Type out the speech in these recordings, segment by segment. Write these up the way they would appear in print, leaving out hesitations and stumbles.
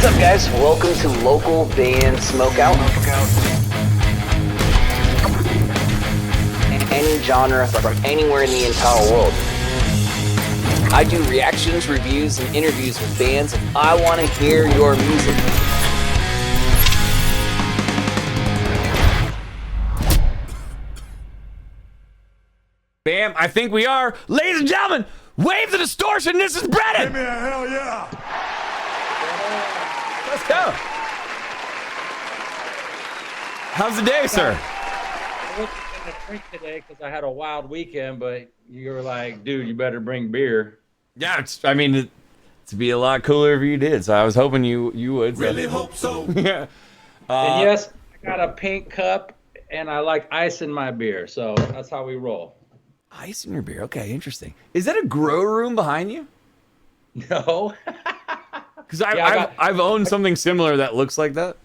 up, guys? Welcome to local band Smokeout. Any genre from anywhere in the entire world. I do reactions, reviews, and interviews with bands, and I want to hear your music. Bam, I think we are. Ladies and gentlemen, Waves of Distortion, this is Brennen! Give me a hell yeah! Let's go. How's the day, sir? I wasn't going to drink today because I had a wild weekend, but you were like, dude, you better bring beer. Yeah, it'd be a lot cooler if you did, so I was hoping you would. So. Really hope so. Yeah. And yes, I got a pink cup, and I like ice in my beer, so that's how we roll. Ice in your beer. Okay, interesting. Is that a grow room behind you? No. Because I've owned something similar that looks like that.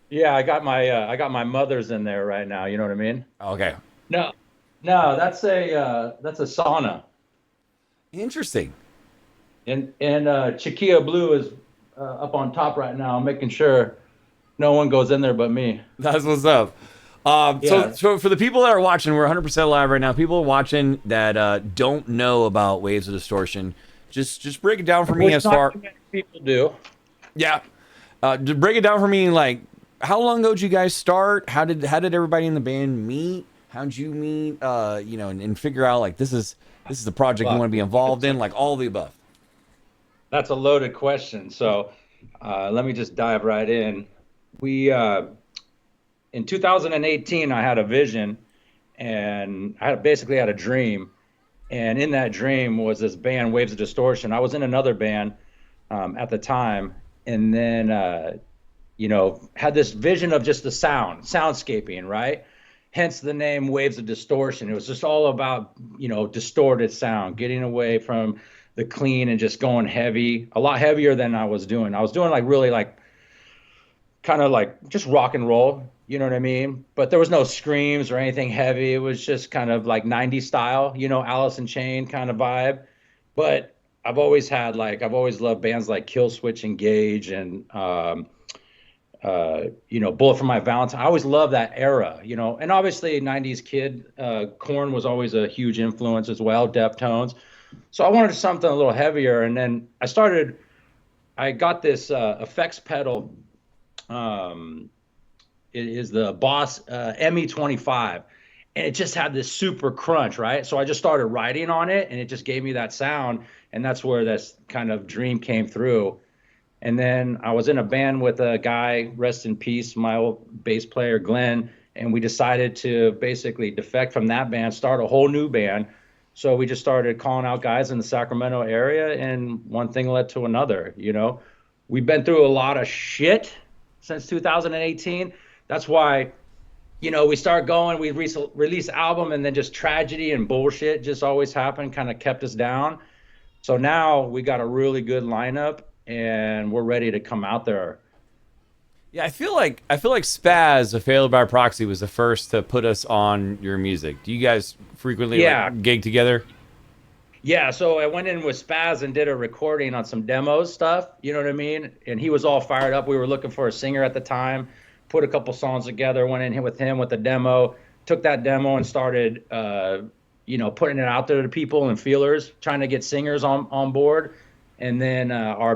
Yeah, I got my mother's in there right now. You know what I mean? Okay. No, that's a sauna. Interesting. And Chiquilla Blue is up on top right now, making sure no one goes in there but me. That's what's up. So for the people that are watching, we're 100% live right now. People are watching that don't know about Waves of Distortion. Just break it down for me as far. People do. Yeah. Just break it down for me. Like, how long ago did you guys start? How did everybody in the band meet? How'd you meet? And figure out like this is the project you want to be involved in. Like all of the above. That's a loaded question. So let me just dive right in. We in 2018, I had a vision, and I basically had a dream. And in that dream was this band, Waves of Distortion. I was in another band at the time, and then, had this vision of just the soundscaping, right? Hence the name Waves of Distortion. It was just all about, distorted sound, getting away from the clean and just going heavy, a lot heavier than I was doing. I was doing kind of just rock and roll, you know what I mean? But there was no screams or anything heavy. It was just kind of like 90s style, Alice in Chain kind of vibe. But I've always loved bands like Killswitch Engage and, Bullet for My Valentine. I always loved that era, and obviously 90s kid, Korn was always a huge influence as well, Deftones. So I wanted something a little heavier. And then I got this effects pedal. It is the Boss ME25, and it just had this super crunch, right? So I just started writing on it, and it just gave me that sound, and that's where this kind of dream came through. And then I was in a band with a guy, rest in peace, my old bass player, Glenn, and we decided to basically defect from that band, start a whole new band. So we just started calling out guys in the Sacramento area, and one thing led to another, We've been through a lot of shit since 2018. That's why, we start going, we release album, and then just tragedy and bullshit just always happened, kind of kept us down. So now we got a really good lineup, and we're ready to come out there. Yeah, I feel like Spaz, A Failure by Proxy, was the first to put us on your music. Do you guys frequently gig together? Yeah, so I went in with Spaz and did a recording on some demos stuff, you know what I mean? And he was all fired up. We were looking for a singer at the time, put a couple songs together, went in with him with the demo, took that demo and started, putting it out there to people and feelers, trying to get singers on board. And then our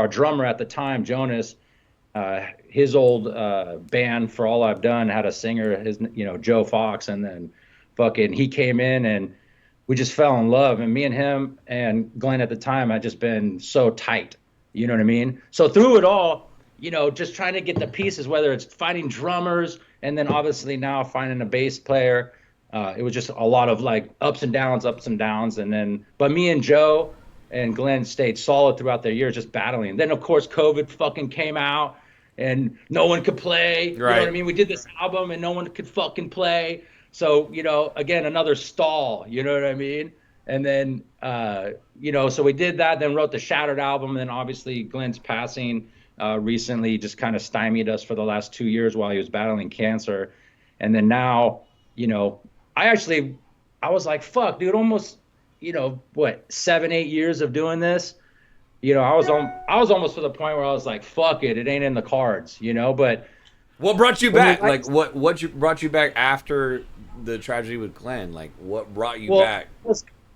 drummer at the time, Jonas, his old band, For All I've Done, had a singer, Joe Fox, and then he came in and we just fell in love. And me and him and Glenn at the time had just been so tight, you know what I mean? So through it all, just trying to get the pieces, whether it's finding drummers and then obviously now finding a bass player, it was just a lot of like ups and downs. But me and Joe and Glenn stayed solid throughout their years, just battling. Then of course COVID fucking came out and no one could play. You know what I mean? We did this album and no one could fucking play. So, again, another stall, you know what I mean? And then, so we did that, then wrote the Shattered album. And then obviously Glenn's passing recently just kind of stymied us for the last 2 years while he was battling cancer. And then now, I was like, fuck, dude, almost, 7-8 years of doing this. you know, I was almost to the point where I was like, fuck it, it ain't in the cards, you know. But What brought you when you're back? writing, Like, brought you back after the tragedy with Glenn? Like, what brought you well, back?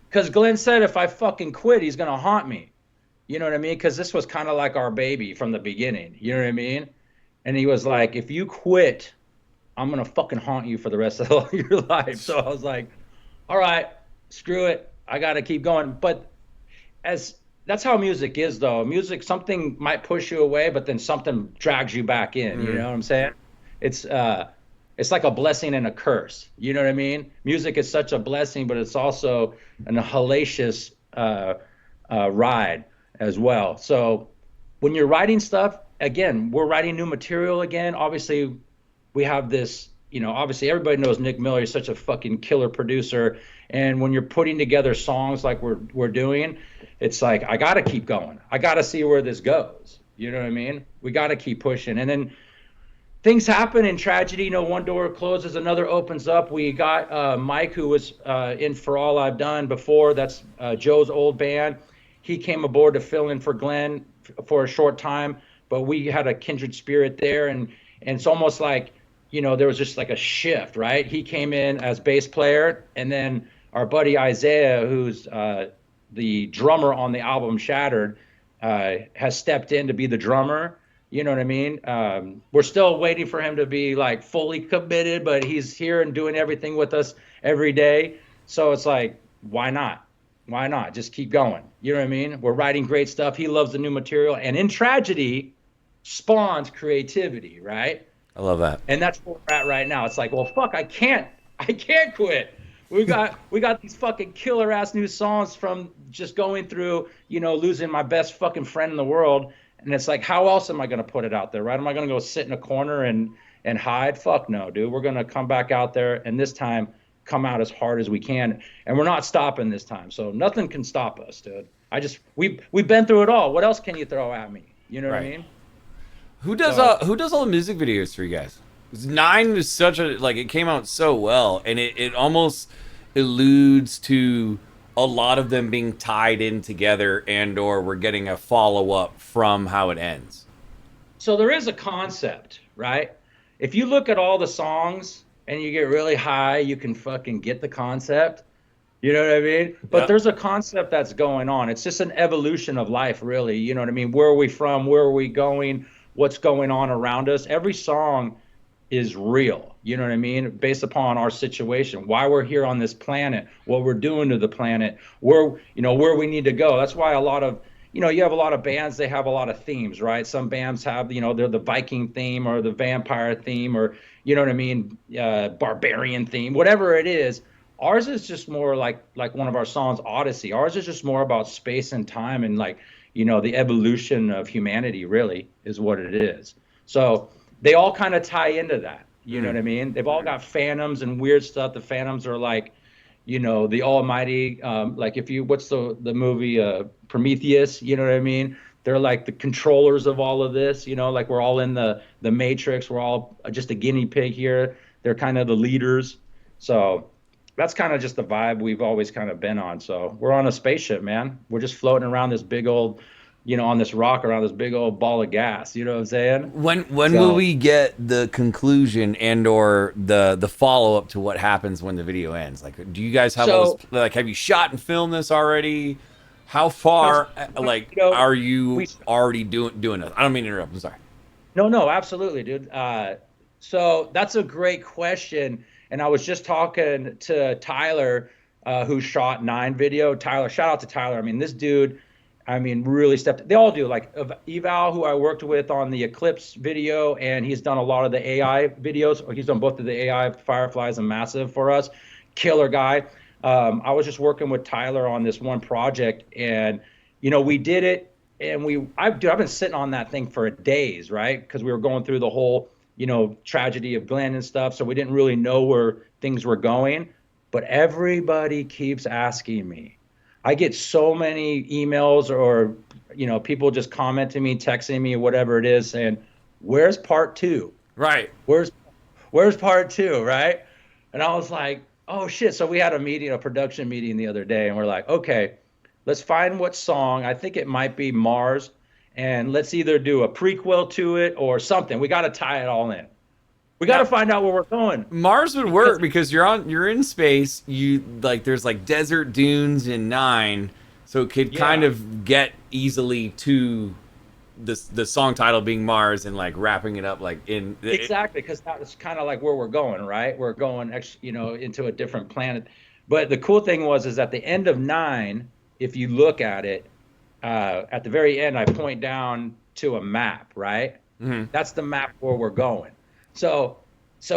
because Glenn said if I fucking quit, he's gonna haunt me. You know what I mean? Because this was kind of like our baby from the beginning. You know what I mean? And he was like, if you quit, I'm gonna fucking haunt you for the rest of your life. So I was like, all right, screw it. I gotta keep going. But as that's how music is, though. Music, something might push you away, but then something drags you back in. You know what I'm saying? It's it's like a blessing and a curse. You know what I mean? Music is such a blessing, but it's also an hellacious ride as well. So when you're writing stuff, again, we're writing new material again. Obviously, we have this, you know, obviously everybody knows Nick Miller is such a fucking killer producer. And when you're putting together songs like we're doing, it's like I gotta keep going. I gotta see where this goes. You know what I mean? We gotta keep pushing. And then things happen in tragedy. You know, one door closes, another opens up. We got Mike, who was in For All I've Done before. That's Joe's old band. He came aboard to fill in for Glenn for a short time, but we had a kindred spirit there, and it's almost like, you know, there was just like a shift, right? He came in as bass player, and then our buddy Isaiah, who's the drummer on the album Shattered, has stepped in to be the drummer. You know what I mean? We're still waiting for him to be like fully committed, but he's here and doing everything with us every day. So it's like, why not? Why not? Just keep going. You know what I mean? We're writing great stuff. He loves the new material. And in tragedy spawns creativity, right? I love that. And that's where we're at right now. It's like, well, fuck, I can't quit. We got these fucking killer ass new songs from just going through, you know, losing my best fucking friend in the world. And it's like, how else am I going to put it out there, right? Am I going to go sit in a corner and hide? Fuck no, dude. We're going to come back out there, and this time come out as hard as we can. And we're not stopping this time. So nothing can stop us, dude. We've been through it all. What else can you throw at me? You know what I mean? Who does all the music videos for you guys? 'Cause 9 is such a, like, it came out so well, and it almost alludes to a lot of them being tied in together, and or we're getting a follow-up from how it ends. So there is a concept, right? If you look at all the songs and you get really high, you can fucking get the concept. You know what I mean? But Yep. there's a concept that's going on. It's just an evolution of life, really. You know what I mean? Where are we from? Where are we going? What's going on around us? Every song is real. You know what I mean? Based upon our situation, why we're here on this planet, what we're doing to the planet, where we need to go. That's why a lot of, you know, you have a lot of bands, they have a lot of themes, right? Some bands have, you know, they're the Viking theme or the vampire theme, or, you know what I mean, barbarian theme, whatever it is. Ours is just more like one of our songs, Odyssey. Ours is just more about space and time, and like, you know, the evolution of humanity really is what it is. So they all kind of tie into that. You know what I mean? They've all got phantoms and weird stuff. The phantoms are like, you know, the almighty, like if you, what's the movie, Prometheus, you know what I mean? They're like the controllers of all of this, you know, like we're all in the matrix. We're all just a guinea pig here. They're kind of the leaders. So that's kind of just the vibe we've always kind of been on. So we're on a spaceship, man. We're just floating around this big old, you know, on this rock around this big old ball of gas. You know what I'm saying? When will we get the conclusion and or the follow up to what happens when the video ends? Like, do you guys have all this, like, have you shot and filmed this already? How far, like, you know, are you already doing it? I don't mean to interrupt. I'm sorry. No, absolutely, dude. So that's a great question. And I was just talking to Tyler, who shot 9 video. Tyler, shout out to Tyler. I mean, this dude, I mean, really stepped. They all do. Like Eval, who I worked with on the Eclipse video, and he's done a lot of the AI videos. He's done both of the AI Fireflies and Massive for us. Killer guy. I was just working with Tyler on this one project, and you know, we did it, and I've been sitting on that thing for days, right? Because we were going through the whole, you know, tragedy of Glenn and stuff, so we didn't really know where things were going. But everybody keeps asking me. I get so many emails, or, you know, people just commenting me, texting me, whatever it is, saying, "Where's part 2? Right. Where's part 2?" Right? And I was like, "Oh shit!" So we had a meeting, a production meeting the other day, and we're like, "Okay, let's find what song. I think it might be Mars, and let's either do a prequel to it or something. We got to tie it all in. We got to find out where we're going. Mars would work because you're in space. You like there's like desert dunes in 9, so it could kind of get easily to the song title being Mars and like wrapping it up like in exactly, because that's kind of like where we're going, right? We're going, into a different planet. But the cool thing is at the end of 9, if you look at it, at the very end, I point down to a map, right? Mm-hmm. That's the map where we're going. So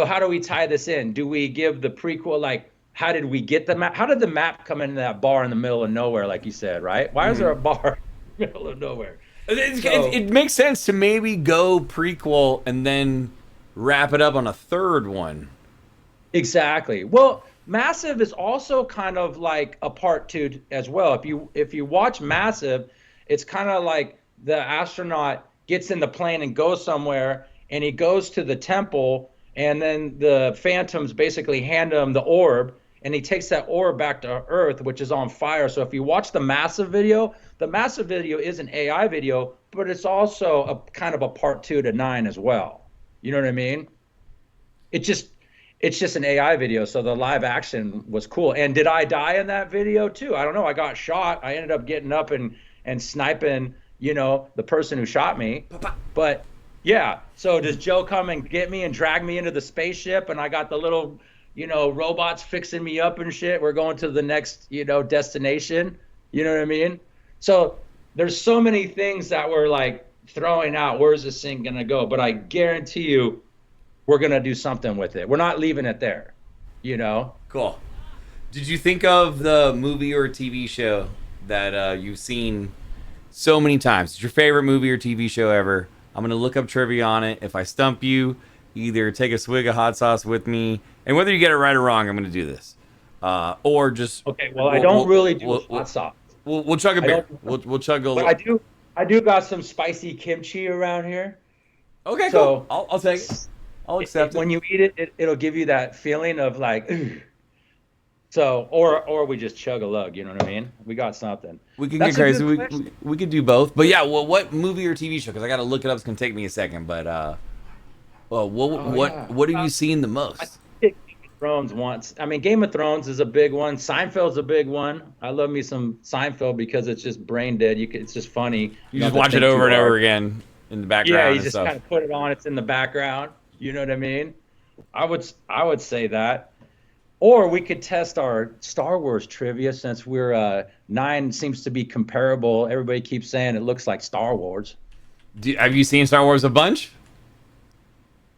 how do we tie this in? Do we give the prequel, like, how did we get the map? How did the map come into that bar in the middle of nowhere, like you said, right? Why is there a bar in the middle of nowhere? It makes sense to maybe go prequel and then wrap it up on a third one. Exactly. Well, Massive is also kind of like a part 2 as well. If you watch Massive, it's kind of like the astronaut gets in the plane and goes somewhere, and he goes to the temple, and then the phantoms basically hand him the orb, and he takes that orb back to Earth, which is on fire. So if you watch the Massive video is an AI video, but it's also a kind of a part 2 to 9 as well. You know what I mean? It's just an AI video, so the live action was cool. And did I die in that video too? I don't know. I got shot. I ended up getting up and sniping, the person who shot me. But yeah, so does Joe come and get me and drag me into the spaceship, and I got the little, robots fixing me up and shit. We're going to the next, destination. You know what I mean? So there's so many things that we're like throwing out. Where's this thing gonna go? But I guarantee you, we're going to do something with it. We're not leaving it there, Cool. Did you think of the movie or TV show that you've seen so many times? It's your favorite movie or TV show ever. I'm going to look up trivia on it. If I stump you, either take a swig of hot sauce with me, and whether you get it right or wrong, I'm going to do this. Or just... Okay, well, I don't really do hot sauce. We'll chug a beer. We'll chug a little... I do got some spicy kimchi around here. Okay, so cool. I'll take it. I'll accept it. When you eat it, it'll give you that feeling of like, ugh. So, or we just chug a lug, you know what I mean? We got something. We could get crazy. We could do both. But yeah, well, what movie or TV show? Because I got to look it up. It's going to take me a second. But, what have you seen the most? I did Game of Thrones once. I mean, Game of Thrones is a big one. Seinfeld's a big one. I love me some Seinfeld because it's just brain dead. It's just funny. You just watch it over and over again in the background. Yeah, you just kind of put it on. It's in the background. You know what I mean? I would say that. Or we could test our Star Wars trivia, since we're 9 seems to be comparable. Everybody keeps saying it looks like Star Wars. Have you seen Star Wars a bunch?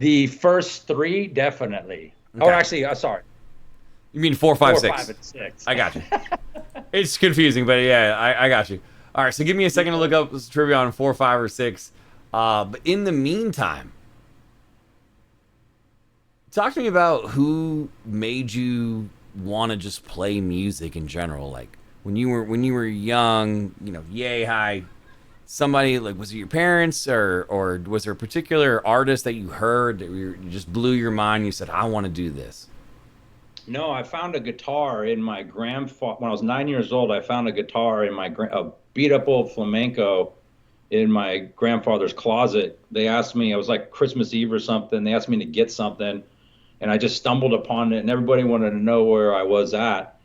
The first 3, definitely. Okay. Oh, actually, sorry. You mean 4, 5, 6? 5, and 6. I got you. It's confusing, but yeah, I got you. All right, so give me a second to look up trivia on 4, 5, or 6. But in the meantime, talk to me about who made you want to just play music in general. Like when you were young, yay high. Somebody, like, was it your parents or was there a particular artist that you heard that you just blew your mind? You said, I want to do this. No, I found a guitar in my grandfather when I was 9 years old. I found a guitar in a beat up old flamenco in my grandfather's closet. They asked me, it was like Christmas Eve or something. They asked me to get something. And I just stumbled upon it, and everybody wanted to know where I was at.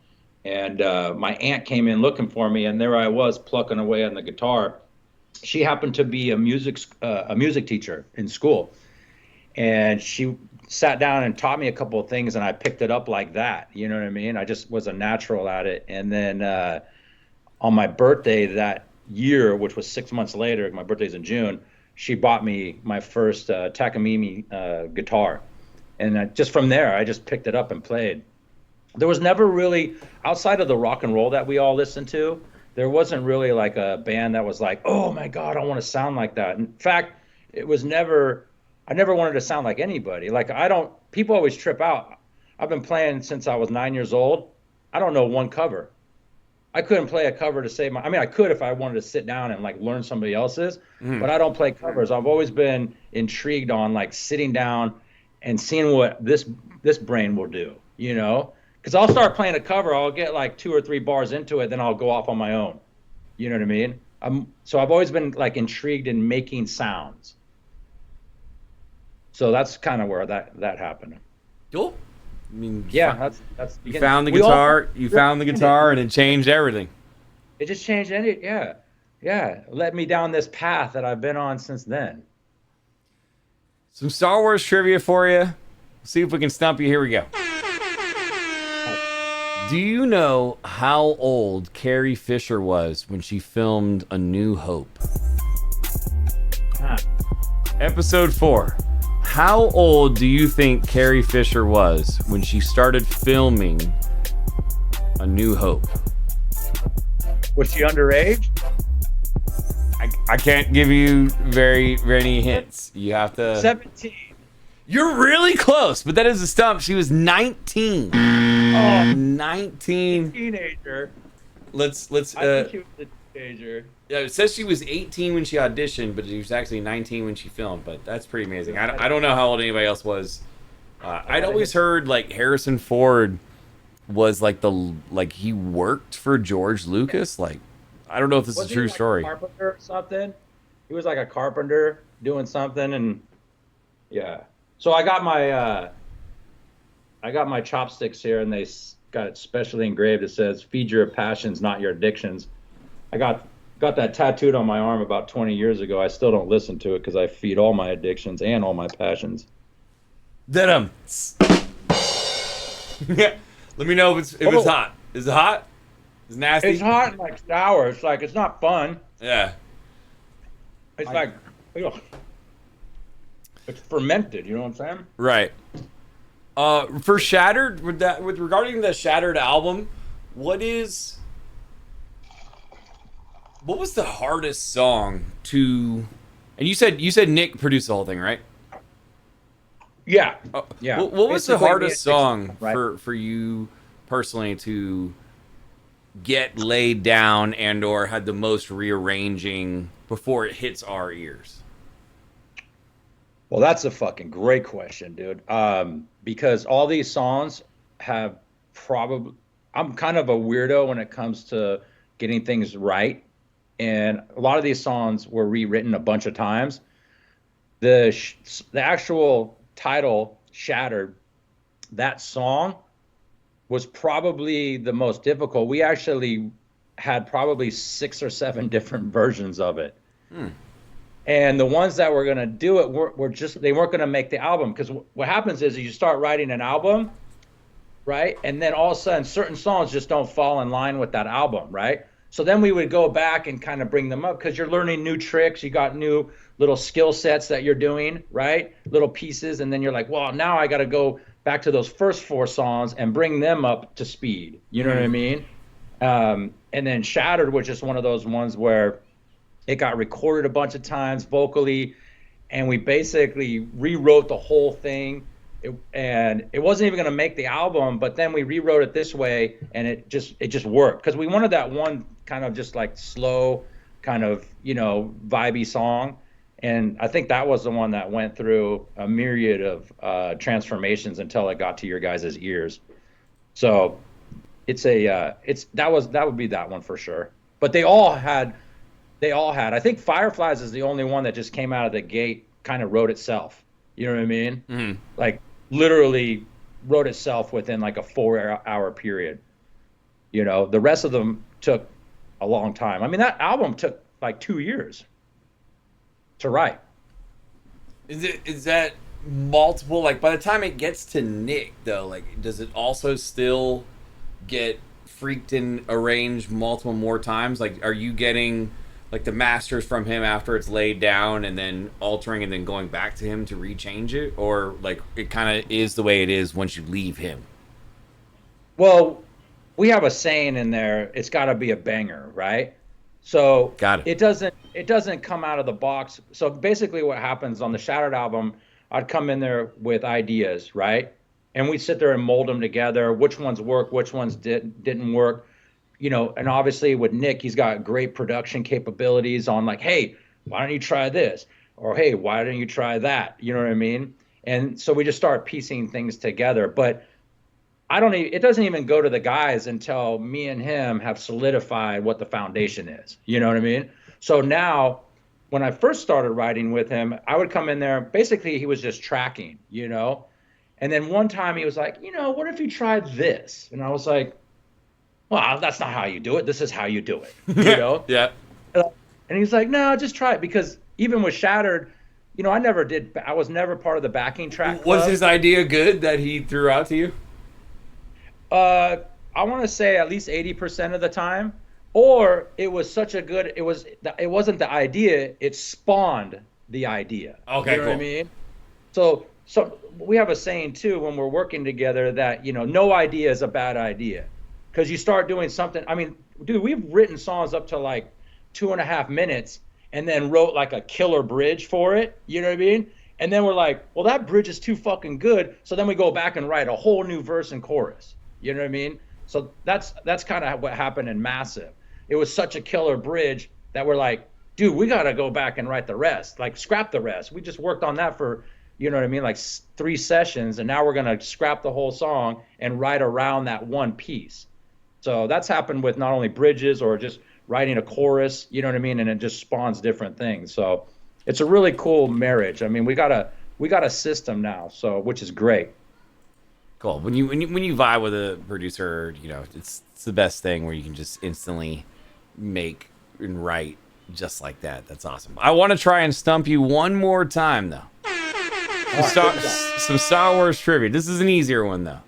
And my aunt came in looking for me, and there I was plucking away on the guitar. She happened to be a music teacher in school, and she sat down and taught me a couple of things, and I picked it up like that. You know what I mean? I just was a natural at it. And then on my birthday that year, which was 6 months later, my birthday's in June, she bought me my first Takamine guitar. And just from there, I just picked it up and played. There was never really, outside of the rock and roll that we all listened to, there wasn't really like a band that was like, oh my God, I want to sound like that. In fact, I never wanted to sound like anybody. Like people always trip out. I've been playing since I was 9 years old. I don't know one cover. I couldn't play a cover to save I could if I wanted to sit down and like learn somebody else's, but I don't play covers. I've always been intrigued on like sitting down and seeing what this brain will do, because I'll start playing a cover, I'll get like 2 or 3 bars into it, then I'll go off on my own. You know what I mean? So I've always been like intrigued in making sounds. So that's kind of where that happened. Cool. I mean, Yeah, that's you found the guitar. You found the guitar, and it changed everything. It just changed any. Yeah, led me down this path that I've been on since then. Some Star Wars trivia for you. See if we can stump you. Here we go. Do you know how old Carrie Fisher was when she filmed A New Hope? Episode 4. How old do you think Carrie Fisher was when she started filming A New Hope? Was she underage? I can't give you very many hints. You have to... 17. You're really close, but that is a stump. She was 19. Oh, 19. Teenager. Let's. I think she was a teenager. Yeah, it says she was 18 when she auditioned, but she was actually 19 when she filmed. But that's pretty amazing. I don't know how old anybody else was. I'd always heard like Harrison Ford was like he worked for George Lucas. Like, I don't know if this is a true story. A carpenter or something? He was like a carpenter doing something, and yeah. So I got my chopsticks here, and they got it specially engraved. It says, "Feed your passions, not your addictions." I got that tattooed on my arm about 20 years ago. I still don't listen to it because I feed all my addictions and all my passions. Denim. Yeah. Let me know if it's hot. Is it hot? Is it nasty? It's hot and like sour. It's like, it's not fun. Yeah. It's like, ugh. It's fermented. You know what I'm saying? Right. For Shattered, with regarding the Shattered album, what was the hardest song to? And you said Nick produced the whole thing, right? Yeah. Yeah. What was the Basically, hardest song right? for you personally to get laid down and or had the most rearranging before it hits our ears? Well, that's a fucking great question, dude. Because all these songs have probably, I'm kind of a weirdo when it comes to getting things right. And a lot of these songs were rewritten a bunch of times. The actual title, Shattered, that song was probably the most difficult. We actually had probably 6 or 7 different versions of it. And the ones that were going to do it they weren't going to make the album, because what happens is you start writing an album, right? And then all of a sudden certain songs just don't fall in line with that album, right? So then we would go back and kind of bring them up, because you're learning new tricks. You got new little skill sets that you're doing, right? Little pieces. And then you're like, well, now I got to go back to those first 4 songs and bring them up to speed. You know what I mean? And then Shattered was just one of those ones where it got recorded a bunch of times vocally, and we basically rewrote the whole thing. And it wasn't even going to make the album, but then we rewrote it this way, and it just worked, because we wanted that one kind of just like slow, kind of, vibey song. And I think that was the one that went through a myriad of transformations until it got to your guys' ears. So that would be that one for sure. But they all had. I think Fireflies is the only one that just came out of the gate, kind of wrote itself. You know what I mean? Mm-hmm. Like literally wrote itself within like a 4-hour period. The rest of them took a long time. I mean, that album took like 2 years to write. Is that multiple? Like by the time it gets to Nick, though, like does it also still get freaked and arranged multiple more times? Like, are you getting like the masters from him after it's laid down and then altering and then going back to him to rechange it, or like it kind of is the way it is once you leave him? Well, we have a saying in there, it's got to be a banger, right? So got it. It doesn't come out of the box. So basically what happens on the Shattered album, I'd come in there with ideas, right? And we'd sit there and mold them together, which ones work, which ones didn't work. And obviously with Nick, he's got great production capabilities on like, hey, why don't you try this? Or, hey, why don't you try that? You know what I mean? And so we just start piecing things together. But it doesn't even go to the guys until me and him have solidified what the foundation is. You know what I mean? So now, when I first started writing with him, I would come in there, basically he was just tracking, and then one time he was like, what if you tried this? And I was like, well, that's not how you do it. This is how you do it, Yeah. And he's like, no, just try it. Because even with Shattered, I was never part of the backing track Was club. his idea good that he threw out to you? I want to say at least 80% of the time, or it was such a good, it wasn't the idea, it spawned the idea. Okay, you know cool. what I mean? So we have a saying too when we're working together that, no idea is a bad idea. Because you start doing something, I mean, dude, we've written songs up to like 2.5 minutes and then wrote like a killer bridge for it. You know what I mean? And then we're like, well, that bridge is too fucking good. So then we go back and write a whole new verse and chorus. You know what I mean? So that's kind of what happened in Massive. It was such a killer bridge that we're like, dude, we got to go back and write the rest, like scrap the rest. We just worked on that for, you know what I mean, like 3 sessions, and now we're going to scrap the whole song and write around that one piece. So that's happened with not only bridges or just writing a chorus, you know what I mean, and it just spawns different things. So it's a really cool marriage. I mean, we got a system now, so which is great. Cool. When you vibe with a producer, it's the best thing where you can just instantly make and write just like that. That's awesome. I want to try and stump you one more time though. Some Star Wars trivia. This is an easier one though.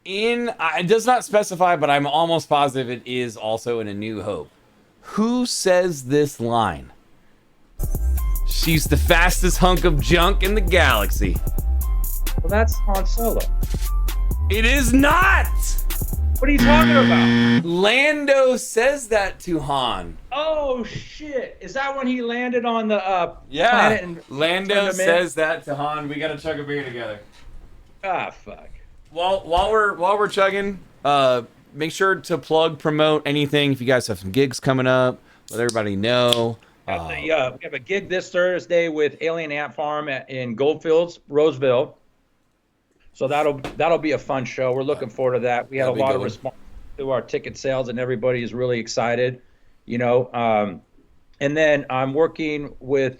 It does not specify, but I'm almost positive it is also in A New Hope. Who says this line? She's the fastest hunk of junk in the galaxy. Well, that's Han Solo. It is not! What are you talking about? Lando says that to Han. Oh shit! Is that when he landed on the Yeah, planet? And Lando says that to Han. We gotta chug a beer together. Ah, fuck. While we're chugging, make sure to promote anything. If you guys have some gigs coming up, let everybody know. We have a gig this Thursday with Alien Ant Farm in Goldfields, Roseville. So that'll be a fun show. We're looking forward to that. We had a lot of response to our ticket sales, and everybody is really excited. And then I'm working with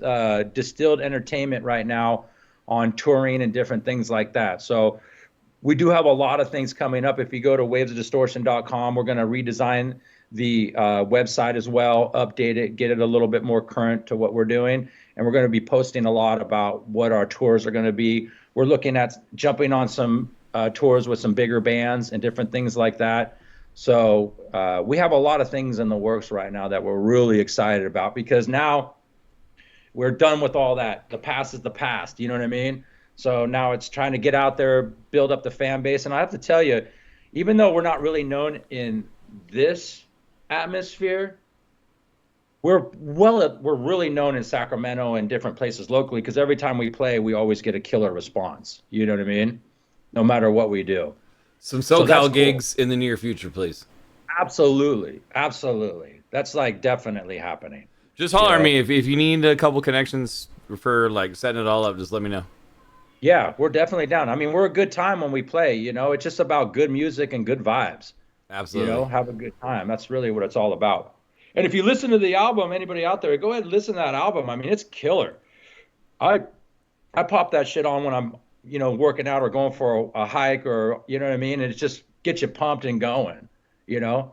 Distilled Entertainment right now on touring and different things like that. So we do have a lot of things coming up. If you go to wavesofdistortion.com, we're going to redesign the website as well, update it, get it a little bit more current to what we're doing. And we're going to be posting a lot about what our tours are going to be. We're looking at jumping on some tours with some bigger bands and different things like that. So we have a lot of things in the works right now that we're really excited about, because now we're done with all that. The past is the past. You know what I mean? So now it's trying to get out there, build up the fan base. And I have to tell you, even though we're not really known in this atmosphere, we're really known in Sacramento and different places locally, because every time we play, we always get a killer response. You know what I mean? No matter what we do. Some SoCal gigs in the near future, please. Absolutely. That's like definitely happening. Just holler at me if you need a couple connections for like setting it all up. Just let me know. Yeah, we're definitely down. I mean, we're a good time when we play. It's just about good music and good vibes. Absolutely. Have a good time. That's really what it's all about. And if you listen to the album, anybody out there, go ahead and listen to that album. I mean, it's killer. I pop that shit on when I'm, working out or going for a hike, or, you know what I mean? And it just gets you pumped and going, And,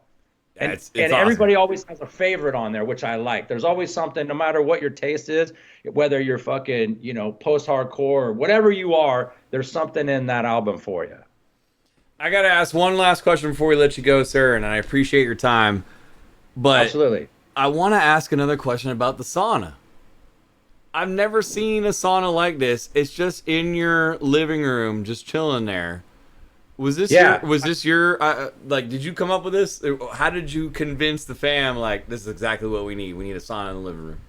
it's and awesome. everybody always has a favorite on there, which I like. There's always something, no matter what your taste is, whether you're fucking, post-hardcore or whatever you are, there's something in that album for you. I got to ask one last question before we let you go, sir, and I appreciate your time. But Absolutely. I want to ask another question about the sauna. I've never seen a sauna like this. It's just in your living room, just chilling there. Was this your did you come up with this? How did you convince the fam, like, this is exactly what we need? We need a sauna in the living room.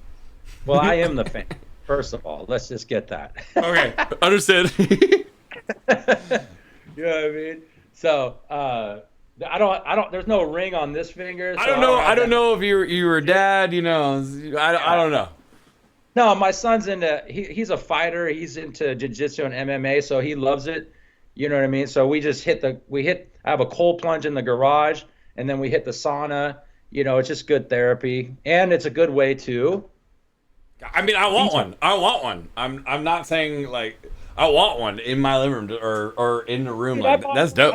Well, I am the fan. First of all, let's just get that. Okay, understood. You know what I mean? So, I don't. There's no ring on this finger. So I don't know if you were a dad. I don't know. No, my son's he's a fighter. He's into jiu-jitsu and MMA, so he loves it. You know what I mean? So we just I have a cold plunge in the garage, and then we hit the sauna. You know, it's just good therapy, and it's a good way to. I mean, I want one. I want one. I'm not saying like I want one in my living room or in the room. Dude, Like that's dope.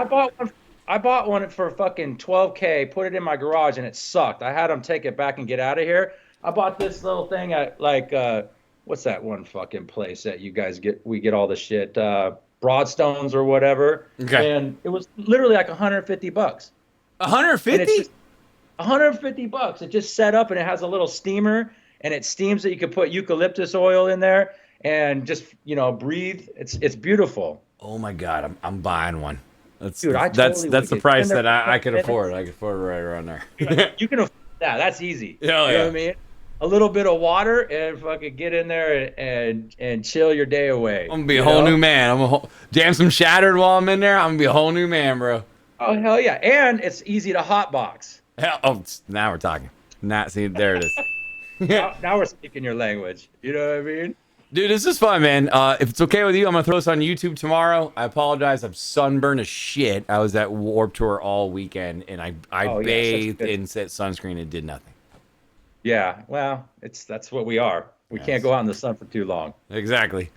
I bought one for fucking $12K, put it in my garage, and it sucked. I had them take it back and get out of here. I bought this little thing at like what's that one fucking place that you guys we get all the shit, Broadstones or whatever. Okay. And it was literally like $150. 150? $150. It just set up and it has a little steamer and it steams it. You can put eucalyptus oil in there and just, you know, breathe. It's beautiful. Oh my god, I'm buying one. That's Dude, that's the price that I could minutes. afford. I could afford it right around there. You can afford that. That's easy. Hell You know yeah. what I mean? A little bit of water and fucking get in there and chill your day away. I'm gonna be a whole new man. Jam some Shattered while I'm in there. I'm gonna be a whole new man, bro. Oh hell yeah! And it's easy to hotbox. Hell, now we're talking. See, there it is. Now we're speaking your language. You know what I mean? Dude, this is fun, man. If it's okay with you, I'm gonna throw this on YouTube tomorrow. I apologize. I'm sunburned as shit. I was at Warped Tour all weekend, and I bathed in sunscreen and did nothing. Yeah. Well, that's what we are. We can't go out in the sun for too long. Exactly.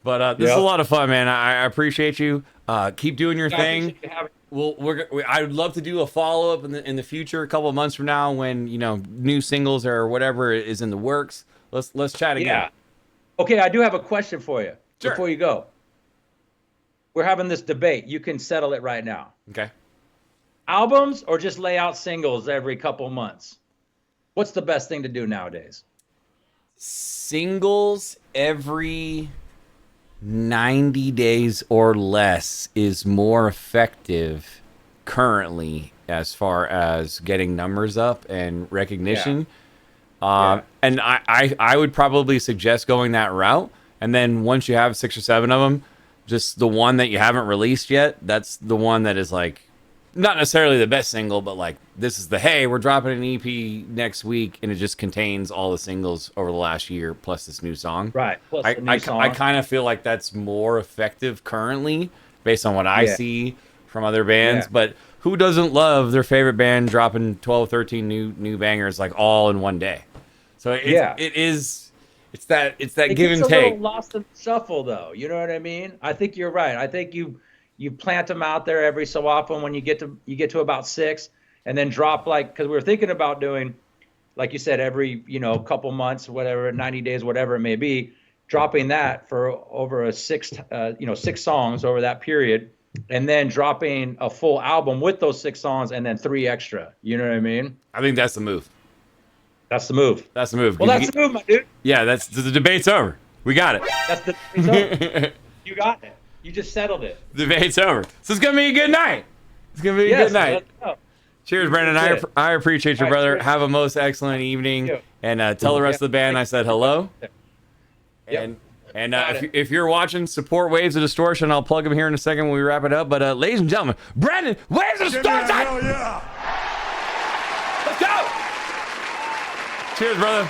But this is a lot of fun, man. I appreciate you. Keep doing your thing. I would love to do a follow up in the future, a couple of months from now, when new singles or whatever is in the works. Let's chat again. Yeah. Okay, I do have a question for you before you go. We're having this debate. You can settle it right now. Okay. Albums or just lay out singles every couple months? What's the best thing to do nowadays? Singles every 90 days or less is more effective currently as far as getting numbers up and recognition. And I would probably suggest going that route. And then once you have 6 or 7 of them, just the one that you haven't released yet, that's the one that is like not necessarily the best single, but like this is hey, we're dropping an EP next week, and it just contains all the singles over the last year plus this new song. Right. Plus the new song. I kind of feel like that's more effective currently based on what I see from other bands. Yeah. But who doesn't love their favorite band dropping 12, 13 new bangers like all in one day? So it's that give and take. It's a take. little lost in the shuffle, though. You know what I mean? I think you're right. I think you plant them out there every so often when you get to about 6, and then drop because we were thinking about doing, like you said, every couple months, whatever, 90 days, whatever it may be, dropping that for over 6 songs over that period, and then dropping a full album with those 6 songs and then 3 extra. You know what I mean? I think that's the move. That's the move. That's the move. Well, that's the move, my dude. Yeah, the debate's over. We got it. That's the debate's over. You got it. You just settled it. The debate's over. So it's gonna be a good night. It's gonna be a good night. Cheers, Brennen. I appreciate you, brother. Cheers. Have a most excellent evening, and tell the rest of the band I said hello. Yep. And if you're watching, support Waves of Distortion. I'll plug them here in a second when we wrap it up. But ladies and gentlemen, Brennen, Waves of Distortion. Hell yeah! Let's go. Cheers, brother.